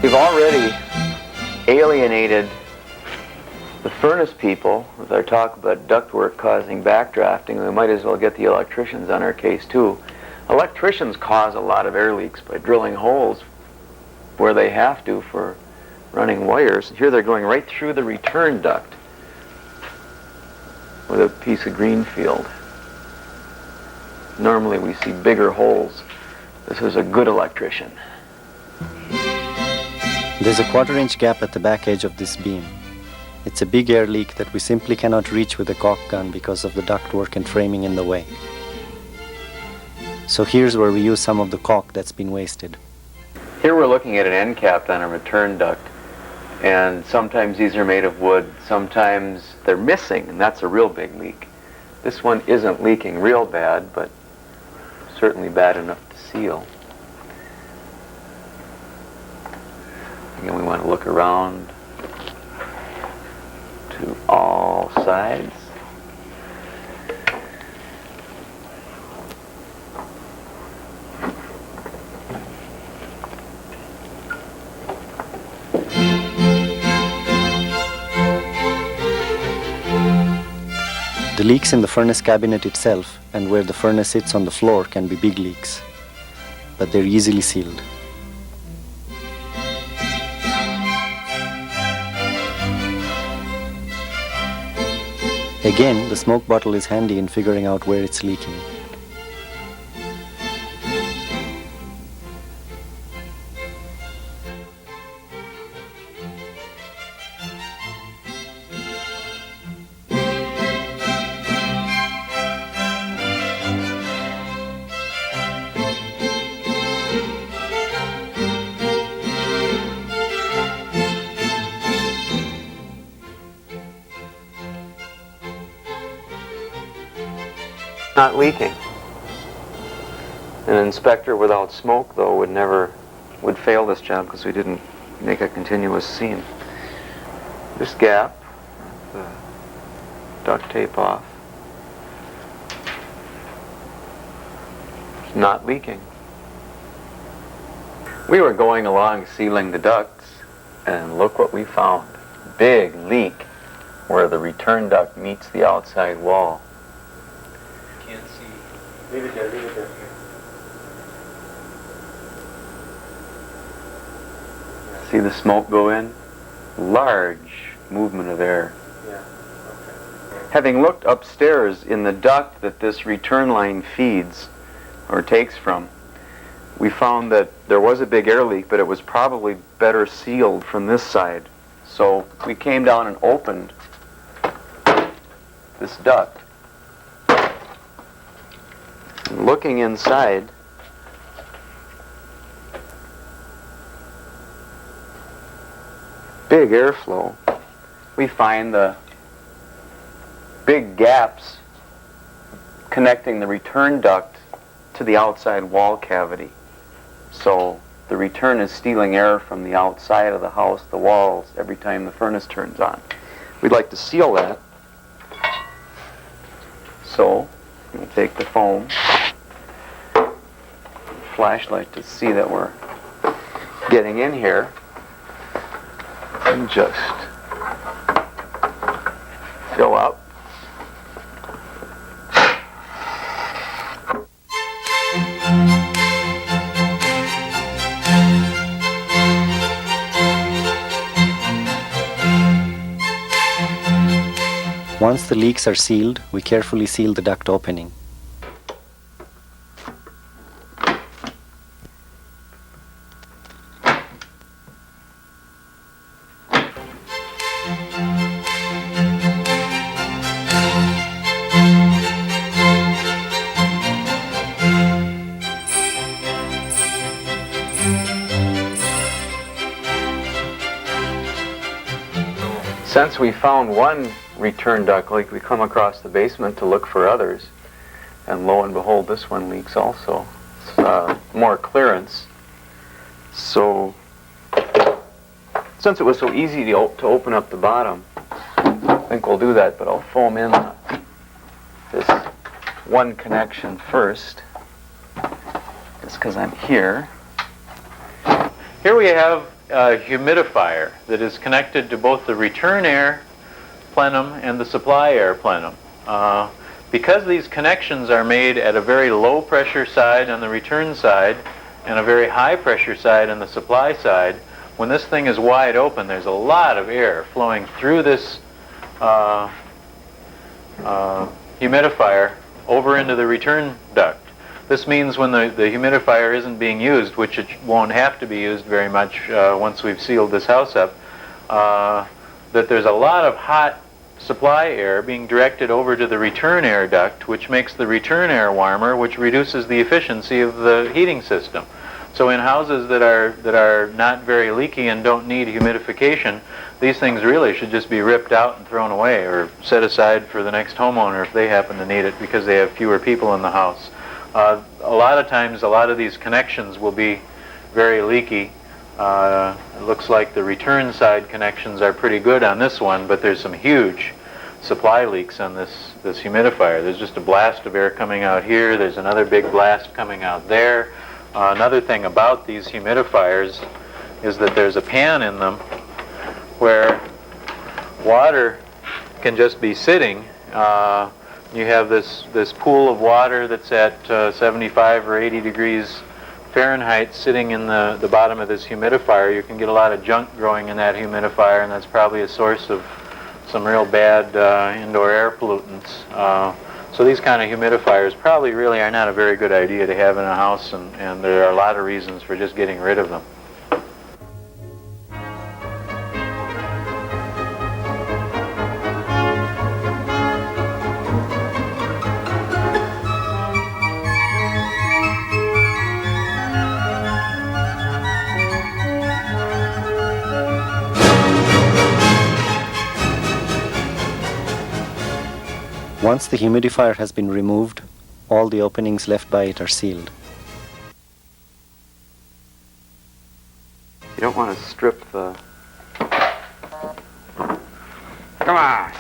We've already alienated the furnace people with our talk about ductwork causing backdrafting. We might as well get the electricians on our case too. Electricians cause a lot of air leaks by drilling holes where they have to for running wires. Here they're going right through the return duct with a piece of green field. Normally we see bigger holes. This is a good electrician. There's a 1/4-inch gap at the back edge of this beam. It's a big air leak that we simply cannot reach with a caulk gun because of the ductwork and framing in the way. So here's where we use some of the caulk that's been wasted. Here we're looking at an end cap on a return duct, and sometimes these are made of wood, sometimes they're missing, and that's a real big leak. This one isn't leaking real bad, but certainly bad enough to seal. Again, we want to look around to all sides. The leaks in the furnace cabinet itself and where the furnace sits on the floor can be big leaks, but they're easily sealed. Again, the smoke bottle is handy in figuring out where it's leaking. Not leaking. An inspector without smoke, though, would fail this job because we didn't make a continuous seam. This gap, the duct tape off, it's not leaking. We were going along sealing the ducts, and look what we found. Big leak where the return duct meets the outside wall. Can't see. Leave it there, leave it there. See the smoke go in? Large movement of air. Yeah, okay. Having looked upstairs in the duct that this return line feeds or takes from, we found that there was a big air leak, but it was probably better sealed from this side. So we came down and opened this duct. And looking inside, big airflow, we find the big gaps connecting the return duct to the outside wall cavity. So the return is stealing air from the outside of the house, the walls, every time the furnace turns on. We'd like to seal that. So we'll take the foam, flashlight to see that we're getting in here, and just fill up. Once the leaks are sealed, we carefully seal the duct opening. Since we found one return duct leak, we come across the basement to look for others, and lo and behold, this one leaks also. It's, more clearance. So, since it was so easy to open up the bottom, I think we'll do that, but I'll foam in this one connection first, just because I'm here. Here we have humidifier that is connected to both the return air plenum and the supply air plenum. Because these connections are made at a very low pressure side on the return side and a very high pressure side on the supply side, when this thing is wide open, there's a lot of air flowing through this humidifier over into the return duct. This means when the humidifier isn't being used, which it won't have to be used very much once we've sealed this house up, that there's a lot of hot supply air being directed over to the return air duct, which makes the return air warmer, which reduces the efficiency of the heating system. So in houses that are not very leaky and don't need humidification, these things really should just be ripped out and thrown away or set aside for the next homeowner if they happen to need it because they have fewer people in the house. A lot of times, a lot of these connections will be very leaky. It looks like the return side connections are pretty good on this one, but there's some huge supply leaks on this humidifier. There's just a blast of air coming out here. There's another big blast coming out there. Another thing about these humidifiers is that there's a pan in them where water can just be sitting. You have this pool of water that's at 75 or 80 degrees Fahrenheit sitting in the bottom of this humidifier. You can get a lot of junk growing in that humidifier, and that's probably a source of some real bad indoor air pollutants. So these kind of humidifiers probably really are not a very good idea to have in a house, and there are a lot of reasons for just getting rid of them. Once the humidifier has been removed, all the openings left by it are sealed. You don't want to strip the... Come on!